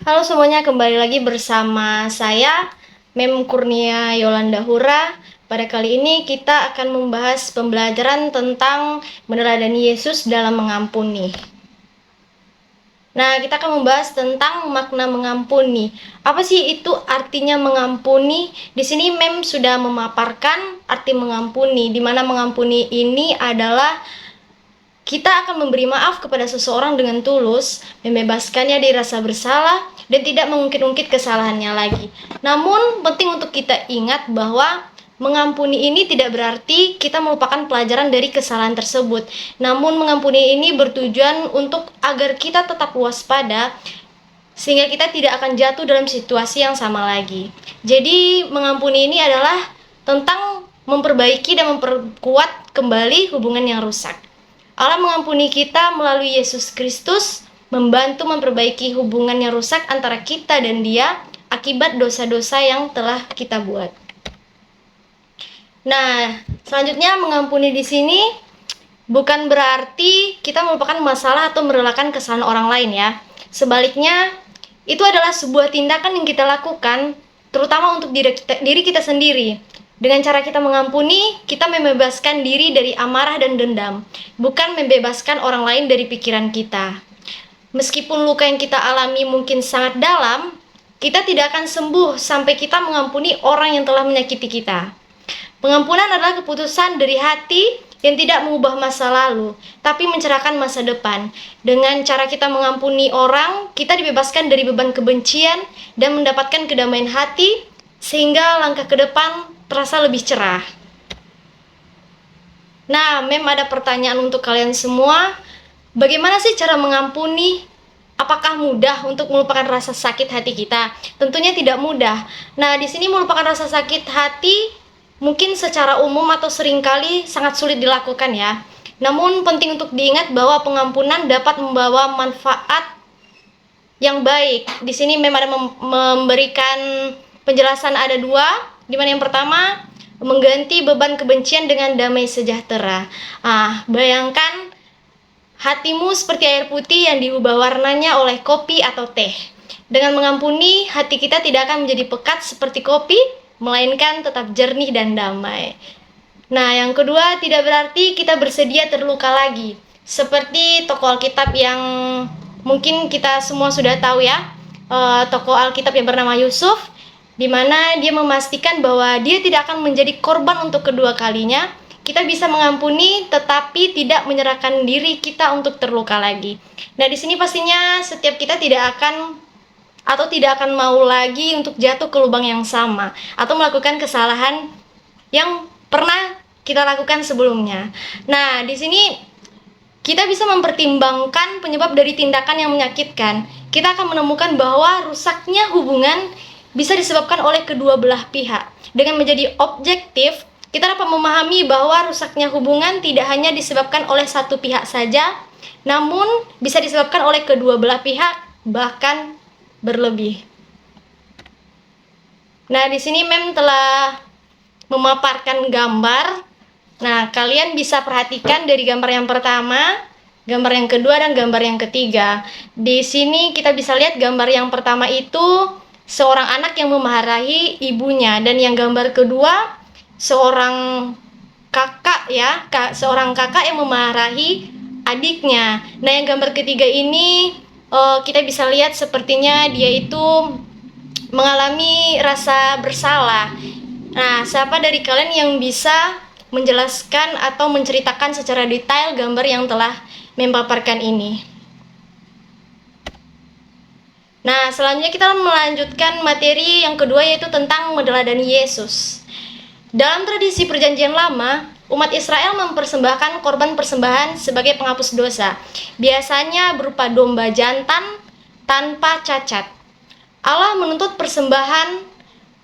Halo semuanya, kembali lagi bersama saya, Mem Kurnia Yolanda Hura. Pada kali ini kita akan membahas pembelajaran tentang meneladani Yesus dalam mengampuni. Nah, kita akan membahas tentang makna mengampuni. Apa sih itu artinya mengampuni? Di sini Mem sudah memaparkan arti mengampuni, di mana mengampuni ini adalah kita akan memberi maaf kepada seseorang dengan tulus, membebaskannya dari rasa bersalah, dan tidak mengungkit-ungkit kesalahannya lagi. Namun, penting untuk kita ingat bahwa mengampuni ini tidak berarti kita melupakan pelajaran dari kesalahan tersebut. Namun, mengampuni ini bertujuan untuk agar kita tetap waspada, sehingga kita tidak akan jatuh dalam situasi yang sama lagi. Jadi, mengampuni ini adalah tentang memperbaiki dan memperkuat kembali hubungan yang rusak. Allah mengampuni kita melalui Yesus Kristus, membantu memperbaiki hubungan yang rusak antara kita dan Dia akibat dosa-dosa yang telah kita buat. Nah, selanjutnya mengampuni di sini bukan berarti kita melupakan masalah atau merelakan kesalahan orang lain ya. Sebaliknya, itu adalah sebuah tindakan yang kita lakukan terutama untuk diri kita sendiri. Dengan cara kita mengampuni, kita membebaskan diri dari amarah dan dendam, bukan membebaskan orang lain dari pikiran kita. Meskipun luka yang kita alami mungkin sangat dalam, kita tidak akan sembuh sampai kita mengampuni orang yang telah menyakiti kita. Pengampunan adalah keputusan dari hati yang tidak mengubah masa lalu, tapi mencerahkan masa depan. Dengan cara kita mengampuni orang, kita dibebaskan dari beban kebencian dan mendapatkan kedamaian hati, sehingga langkah ke depan terasa lebih cerah. Nah, Mem ada pertanyaan untuk kalian semua. Bagaimana sih cara mengampuni? Apakah mudah untuk melupakan rasa sakit hati kita? Tentunya tidak mudah. Nah, di sini melupakan rasa sakit hati mungkin secara umum atau seringkali sangat sulit dilakukan ya. Namun penting untuk diingat bahwa pengampunan dapat membawa manfaat yang baik. Di sini memang ada memberikan penjelasan ada dua, di mana yang pertama mengganti beban kebencian dengan damai sejahtera. Bayangkan hatimu seperti air putih yang diubah warnanya oleh kopi atau teh. Dengan mengampuni, hati kita tidak akan menjadi pekat seperti kopi, melainkan tetap jernih dan damai. Nah, yang kedua, tidak berarti kita bersedia terluka lagi. Seperti tokoh Alkitab yang mungkin kita semua sudah tahu ya, tokoh Alkitab yang bernama Yusuf, di mana dia memastikan bahwa dia tidak akan menjadi korban untuk kedua kalinya. Kita bisa mengampuni tetapi tidak menyerahkan diri kita untuk terluka lagi. Nah, di sini pastinya setiap kita tidak akan mau lagi untuk jatuh ke lubang yang sama atau melakukan kesalahan yang pernah kita lakukan sebelumnya. Nah, di sini kita bisa mempertimbangkan penyebab dari tindakan yang menyakitkan. Kita akan menemukan bahwa rusaknya hubungan bisa disebabkan oleh kedua belah pihak. Dengan menjadi objektif, kita dapat memahami bahwa rusaknya hubungan tidak hanya disebabkan oleh satu pihak saja, namun bisa disebabkan oleh kedua belah pihak, bahkan berlebih. Nah, di sini Mem telah memaparkan gambar. Nah, kalian bisa perhatikan dari gambar yang pertama, gambar yang kedua, dan gambar yang ketiga. Di sini kita bisa lihat gambar yang pertama itu seorang anak yang memarahi ibunya, dan yang gambar kedua seorang kakak ya, seorang kakak yang memarahi adiknya. Nah, yang gambar ketiga ini kita bisa lihat sepertinya dia itu mengalami rasa bersalah. Nah, siapa dari kalian yang bisa menjelaskan atau menceritakan secara detail gambar yang telah memaparkan ini? Nah, selanjutnya kita melanjutkan materi yang kedua, yaitu tentang meneladani Yesus. Dalam tradisi perjanjian lama, umat Israel mempersembahkan korban persembahan sebagai penghapus dosa, biasanya berupa domba jantan tanpa cacat. Allah menuntut persembahan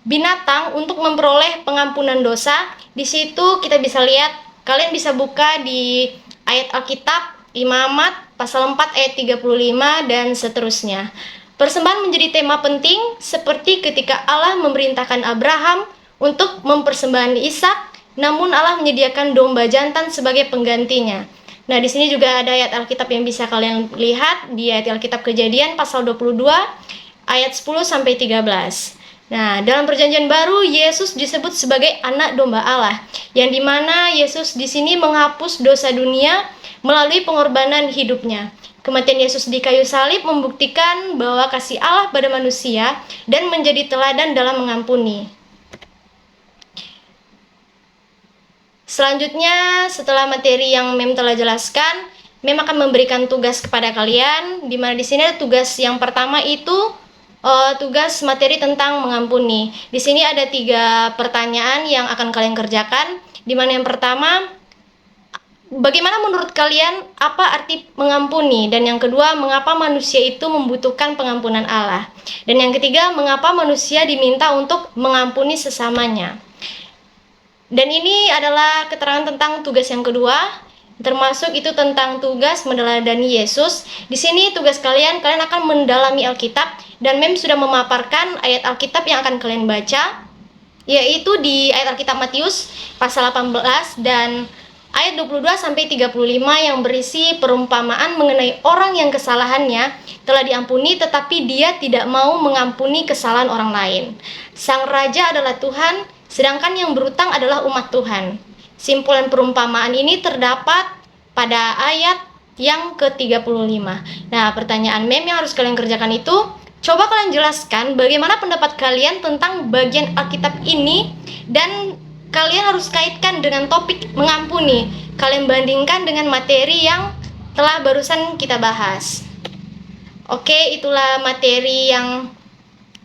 binatang untuk memperoleh pengampunan dosa. Di situ kita bisa lihat, kalian bisa buka di ayat Alkitab Imamat pasal 4 ayat 35 dan seterusnya. Persembahan menjadi tema penting seperti ketika Allah memerintahkan Abraham untuk mempersembahkan Ishak, namun Allah menyediakan domba jantan sebagai penggantinya. Nah, di sini juga ada ayat Alkitab yang bisa kalian lihat di ayat Alkitab Kejadian pasal 22 ayat 10 sampai 13. Nah, dalam perjanjian baru Yesus disebut sebagai anak domba Allah, yang dimana Yesus di sini menghapus dosa dunia melalui pengorbanan hidupnya. Kematian Yesus di kayu salib membuktikan bahwa kasih Allah pada manusia dan menjadi teladan dalam mengampuni. Selanjutnya, setelah materi yang Mem telah jelaskan, Mem akan memberikan tugas kepada kalian, di mana di sini ada tugas yang pertama itu tugas materi tentang mengampuni. Di sini ada 3 pertanyaan yang akan kalian kerjakan, di mana yang pertama, bagaimana menurut kalian apa arti mengampuni? Dan yang kedua, mengapa manusia itu membutuhkan pengampunan Allah? Dan yang ketiga, mengapa manusia diminta untuk mengampuni sesamanya? Dan ini adalah keterangan tentang tugas yang kedua, termasuk itu tentang tugas meneladani Yesus. Di sini tugas kalian akan mendalami Alkitab, dan Mem sudah memaparkan ayat Alkitab yang akan kalian baca, yaitu di ayat Alkitab Matius pasal 18 dan ayat 22 sampai 35 yang berisi perumpamaan mengenai orang yang kesalahannya telah diampuni tetapi dia tidak mau mengampuni kesalahan orang lain. Sang raja adalah Tuhan, sedangkan yang berutang adalah umat Tuhan. Simpulan perumpamaan ini terdapat pada ayat yang ke-35. Nah, pertanyaan Mem yang harus kalian kerjakan itu, coba kalian jelaskan bagaimana pendapat kalian tentang bagian Alkitab ini, dan kalian harus kaitkan dengan topik mengampuni. Kalian bandingkan dengan materi yang telah barusan kita bahas. Oke, itulah materi yang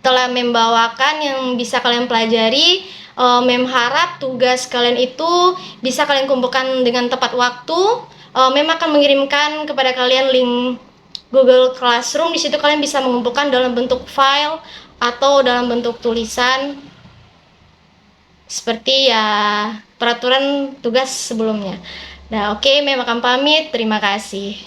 telah membawakan yang bisa kalian pelajari. Mem harap tugas kalian itu bisa kalian kumpulkan dengan tepat waktu. Mem akan mengirimkan kepada kalian link Google Classroom. Di situ kalian bisa mengumpulkan dalam bentuk file atau dalam bentuk tulisan seperti ya peraturan tugas sebelumnya. Nah, oke, Mem akan pamit. Terima kasih.